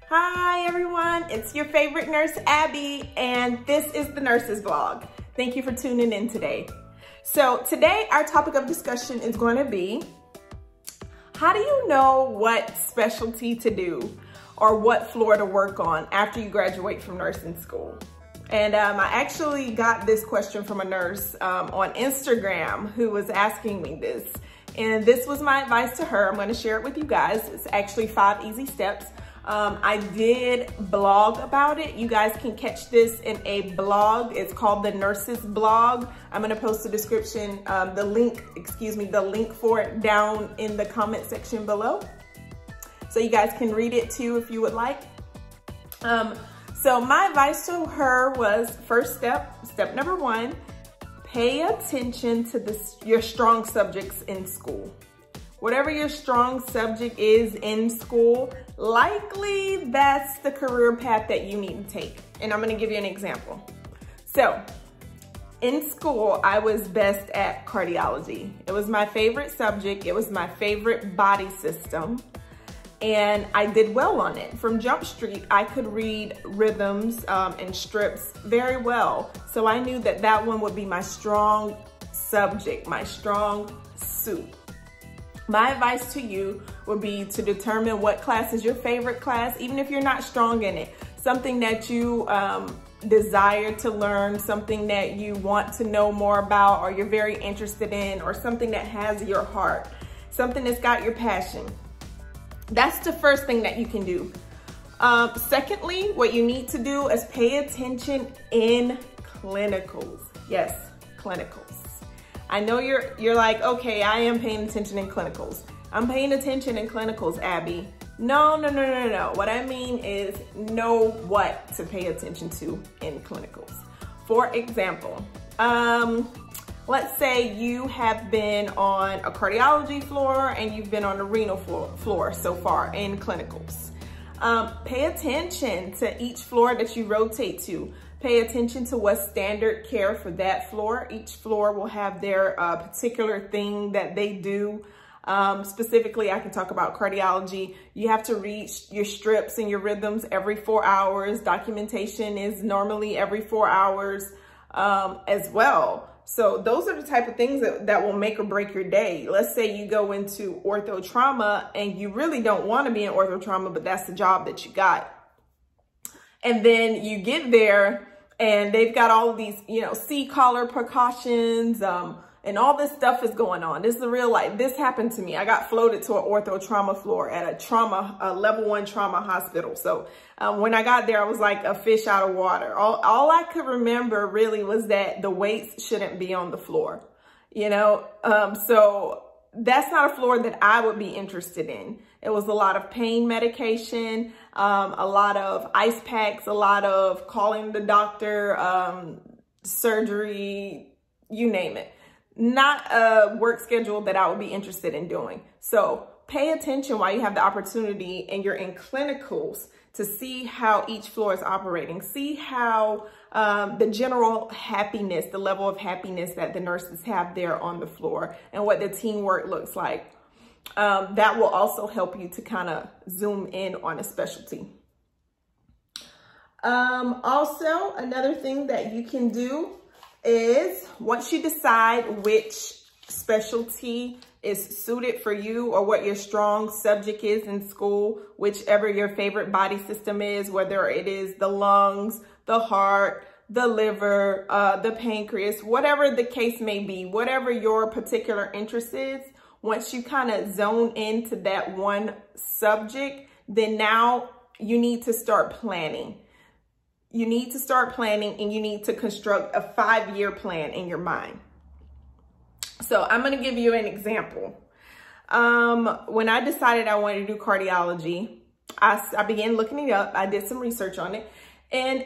Hi everyone, it's your favorite nurse, Abby, and this is the Nurses Blog. Thank you for tuning in today. So today our topic of discussion is going to be, how do you know what specialty to do or what floor to work on after you graduate from nursing school? And I actually got this question from a nurse on Instagram who was asking me this. And this was my advice to her. I'm going to share it with you guys. It's actually 5 easy steps. I did blog about it. You guys can catch this in a blog. It's called the Nurses Blog. I'm going to post the description, the link for it down in the comment section below. So you guys can read it too if you would like. So my advice to her was, first step number 1, pay attention to your strong subjects in school. Whatever your strong subject is in school, likely that's the career path that you need to take. And I'm going to give you an example. So in school, I was best at cardiology. It was my favorite subject. It was my favorite body system. And I did well on it. From Jump Street, I could read rhythms and strips very well. So I knew that that one would be my strong subject, my strong suit. My advice to you would be to determine what class is your favorite class, even if you're not strong in it. Something that you desire to learn, something that you want to know more about, or you're very interested in, or something that has your heart, something that's got your passion. That's the first thing that you can do. Secondly, what you need to do is pay attention in clinicals. Yes, clinicals. I know you're like, okay, I am paying attention in clinicals. I'm paying attention in clinicals, Abby. No. What I mean is know what to pay attention to in clinicals. For example, let's say you have been on a cardiology floor and you've been on a renal floor so far in clinicals. Pay attention to each floor that you rotate to. Pay attention to what's standard care for that floor. Each floor will have their particular thing that they do. Specifically, I can talk about cardiology. You have to read your strips and your rhythms every 4 hours. Documentation is normally every 4 hours as well. So those are the type of things that will make or break your day. Let's say you go into Ortho Trauma and you really don't want to be in Ortho Trauma, but that's the job that you got. And then you get there and they've got all of these, C-collar precautions, and all this stuff is going on. This is a real life. This happened to me. I got floated to an Ortho Trauma floor at a level 1 trauma hospital. So when I got there, I was like a fish out of water. All I could remember really was that the weights shouldn't be on the floor, so that's not a floor that I would be interested in. It was a lot of pain medication, a lot of ice packs, a lot of calling the doctor, surgery, you name it. Not a work schedule that I would be interested in doing. So pay attention while you have the opportunity and you're in clinicals to see how each floor is operating. See how the general happiness, the level of happiness that the nurses have there on the floor and what the teamwork looks like. That will also help you to kind of zoom in on a specialty. Also, another thing that you can do is once you decide which specialty is suited for you or what your strong subject is in school, whichever your favorite body system is, whether it is the lungs, the heart, the liver, the pancreas, whatever the case may be, whatever your particular interest is, once you kind of zone into that one subject, then now you need to start planning. You need to start planning and you need to construct a 5-year plan in your mind. So I'm going to give you an example. When I decided I wanted to do cardiology, I began looking it up. I did some research on it, and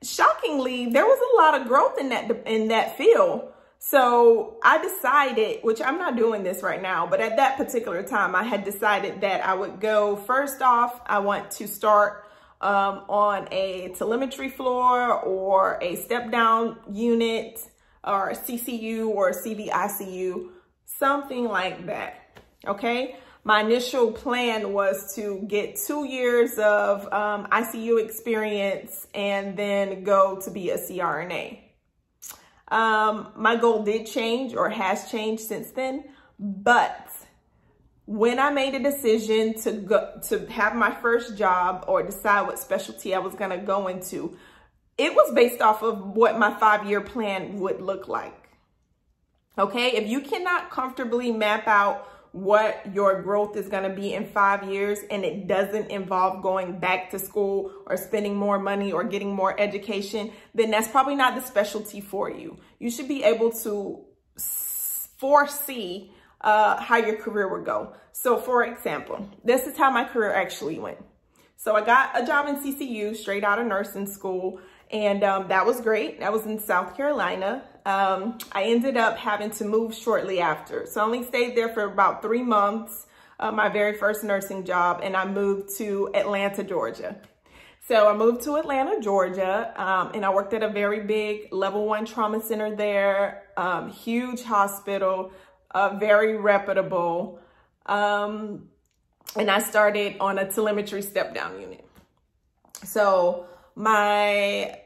shockingly, there was a lot of growth in that field. So I decided, which I'm not doing this right now, but at that particular time, I had decided that I would go, first off, I want to start on a telemetry floor or a step down unit or a CCU or a CVICU, something like that. Okay. My initial plan was to get 2 years of ICU experience and then go to be a CRNA. My goal did change, or has changed since then, but when I made a decision to have my first job or decide what specialty I was going to go into, it was based off of what my 5-year plan would look like. Okay, if you cannot comfortably map out what your growth is going to be in 5 years, and it doesn't involve going back to school or spending more money or getting more education, then that's probably not the specialty for you. You should be able to foresee how your career would go. So for example, this is how my career actually went. So I got a job in CCU straight out of nursing school, and that was great. That was in South Carolina. I ended up having to move shortly after. So I only stayed there for about 3 months, my very first nursing job, and I moved to Atlanta, Georgia. So I moved to Atlanta, Georgia, and I worked at a very big level 1 trauma center there, huge hospital, very reputable. And I started on a telemetry step-down unit. So my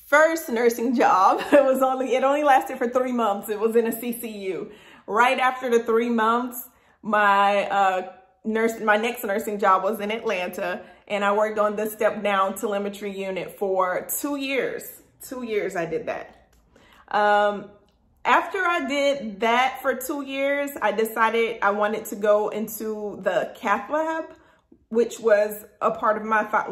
first nursing job, it only lasted for 3 months. It was in a CCU. Right after the 3 months, my next nursing job was in Atlanta, and I worked on the step-down telemetry unit for 2 years. 2 years I did that. After I did that for 2 years, I decided I wanted to go into the Cath Lab, which was a part of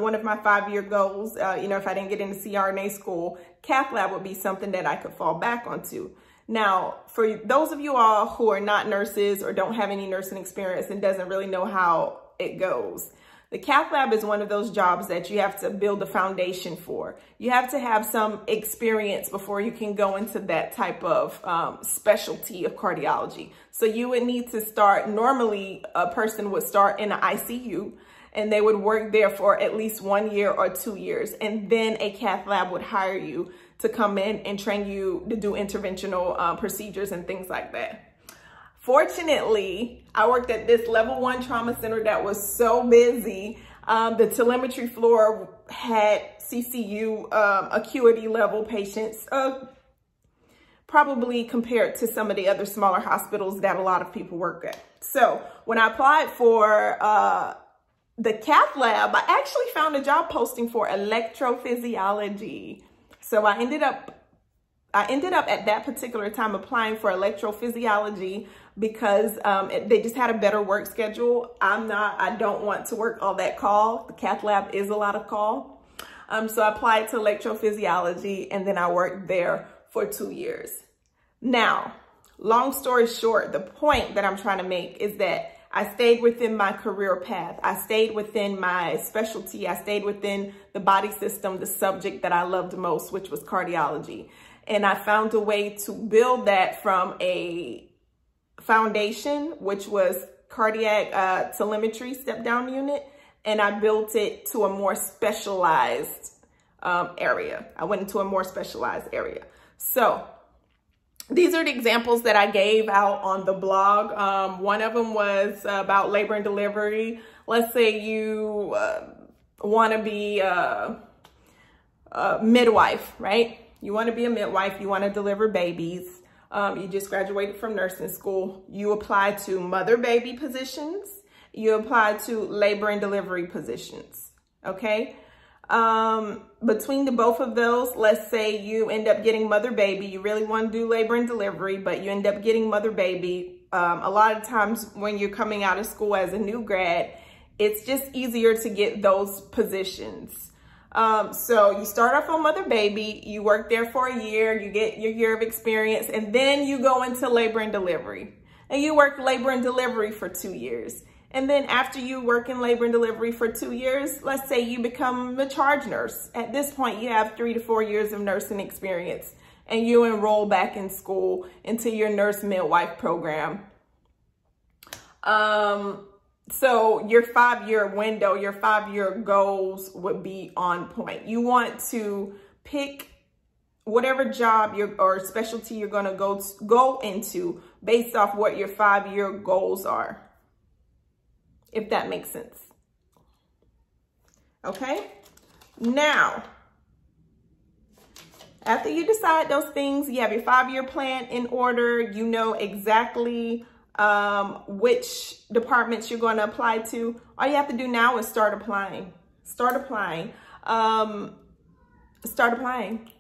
one of my 5-year goals. If I didn't get into CRNA school, Cath Lab would be something that I could fall back onto. Now, for those of you all who are not nurses or don't have any nursing experience and doesn't really know how it goes, the Cath Lab is one of those jobs that you have to build a foundation for. You have to have some experience before you can go into that type of specialty of cardiology. So you would need to start, normally a person would start in an ICU, and they would work there for at least 1 year or 2 years. And then a Cath Lab would hire you to come in and train you to do interventional procedures and things like that. Fortunately, I worked at this level 1 trauma center that was so busy. The telemetry floor had CCU acuity level patients, probably compared to some of the other smaller hospitals that a lot of people work at. So when I applied for the Cath Lab, I actually found a job posting for electrophysiology. So I ended up at that particular time applying for electrophysiology because they just had a better work schedule. I don't want to work all that call. The Cath Lab is a lot of call. So I applied to electrophysiology, and then I worked there for 2 years. Now, long story short, the point that I'm trying to make is that I stayed within my career path. I stayed within my specialty. I stayed within the body system, the subject that I loved most, which was cardiology. And I found a way to build that from a foundation, which was cardiac telemetry step-down unit, and I built it to a more specialized area. I went into a more specialized area. So these are the examples that I gave out on the blog. One of them was about labor and delivery. Let's say you want to be a midwife, right? You want to be a midwife. You want to deliver babies. You just graduated from nursing school. You apply to mother-baby positions. You apply to labor and delivery positions, okay? Between both of those, let's say you end up getting mother-baby. You really want to do labor and delivery, but you end up getting mother-baby. A lot of times when you're coming out of school as a new grad, it's just easier to get those positions. So you start off on mother-baby, you work there for a year, you get your year of experience, and then you go into labor and delivery. And you work labor and delivery for 2 years. And then after you work in labor and delivery for 2 years, let's say you become a charge nurse. At this point, you have 3 to 4 years of nursing experience, and you enroll back in school into your nurse midwife program. So your 5-year window, your 5-year goals would be on point. You want to pick whatever job or specialty you're going to go into based off what your 5-year goals are. if that makes sense. Okay? Now, after you decide those things, you have your 5-year plan in order, you know exactly which departments you're going to apply to. All you have to do now is start applying. Start applying. Start applying.